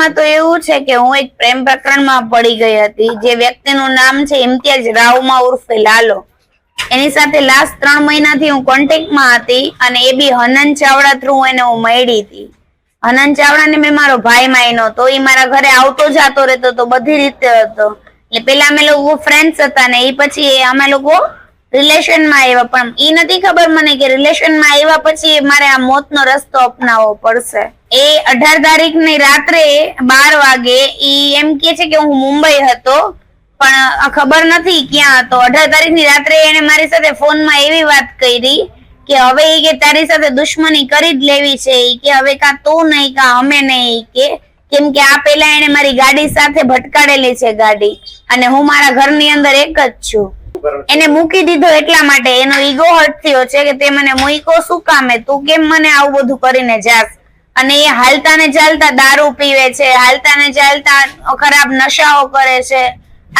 હકીકતમાં તો એવું છે કે હું એક પ્રેમ પ્રકરણમાં પડી ગઈ હતી, જે વ્યક્તિનું નામ છે ઇમ્તિયાઝ રાઉમા ઉર્ફે લાલો. એની સાથે લાસ્ટ 3 મહિનાથી હું કોન્ટેક્ટમાં હતી અને એ બી હનન ચાવડા થ્રુ એને હું મળી હતી. હનન ચાવડાને મેં મારો ભાઈ માન્યો તો, એ મારા ઘરે આવતો જાતો રહેતો તો, બધી રીતે હતો. એટલે પેલા અમે લોકો ફ્રેન્ડ્સ હતા ને એ પછી અમે લોકો રિલેશનમાં આવ્યા, પણ એ નથી ખબર મને કે રિલેશનમાં આવ્યા પછી મારે આ મોતનો રસ્તો અપનાવવો પડશે. એ 18 તારીખની રાત્રે 12 વાગે ઈ એમ કે છે કે હું મુંબઈ હતો, પણ ખબર નથી ક્યાં હતો. 18 તારીખની રાત્રે એને મારી સાથે ફોનમાં એવી વાત કરી કે હવે ઈ કે તારી સાથે દુશ્મની કરી જ લેવી છે, ઈ કે હવે કાં તું નહીં કાં અમે નહીં, કે કેમ કે આ પેલા એને મારી ગાડી સાથે ભટકાડેલી છે ગાડી, અને હું મારા ઘરની અંદર એક જ છું. એને મૂકી દીધો એટલા માટે એનો ઈગો હર્ટ થયો છે કે તે મને મૂકો શું કામે, તું કેમ મને આવું બધું કરીને જાસ. અને એ હાલતા ને ચાલતા દારૂ પીવે છે, હાલતા ને ચાલતા ખરાબ નશાઓ કરે છે.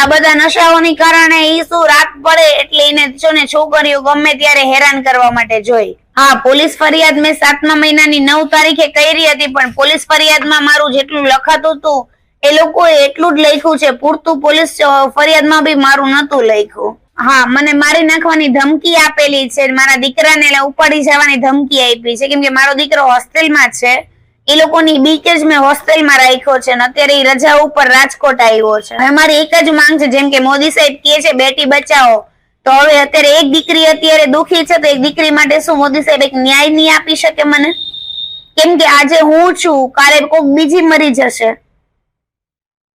આ બધા નશાઓની કારણે ઈ શું રાત પડે એટલે એને ને છોકરીઓ ગમે ત્યારે હેરાન કરવા માટે જોઈ. હા, પોલીસ ફરિયાદ મેં 7મા મહિનાની 9 તારીખે કરી હતી, પણ પોલીસ ફરિયાદમાં મારું જેટલું લખાતું હતું એ લોકોએ એટલું જ લખ્યું છે, પૂરતું પોલીસ ફરિયાદમાં બી મારું નતું લખ્યું. હા, મને મારી નાખવાની ધમકી આપેલી છે, મારા દીકરાને ઉપાડી જવાની ધમકી આપી છે, કેમ કે મારો દીકરો હોસ્ટેલમાં છે. એ લોકોની બીકે જ મેં હોસ્ટેલમાં રાખ્યો છે અને અત્યારે એ રજા ઉપર રાજકોટ આવ્યો છે. હવે મારી એક જ માંગ છે, જેમ કે મોદી સાહેબ કહે છે બેટી બચાવો, તો હવે અત્યારે એક દીકરી અત્યારે દુખી છે, તો એક દીકરી માટે શું મોદી સાહેબ એક ન્યાય નહીં આપી શકે મને? કેમ કે આજે હું છું, કાલે કોઈક બીજી મરી જશે.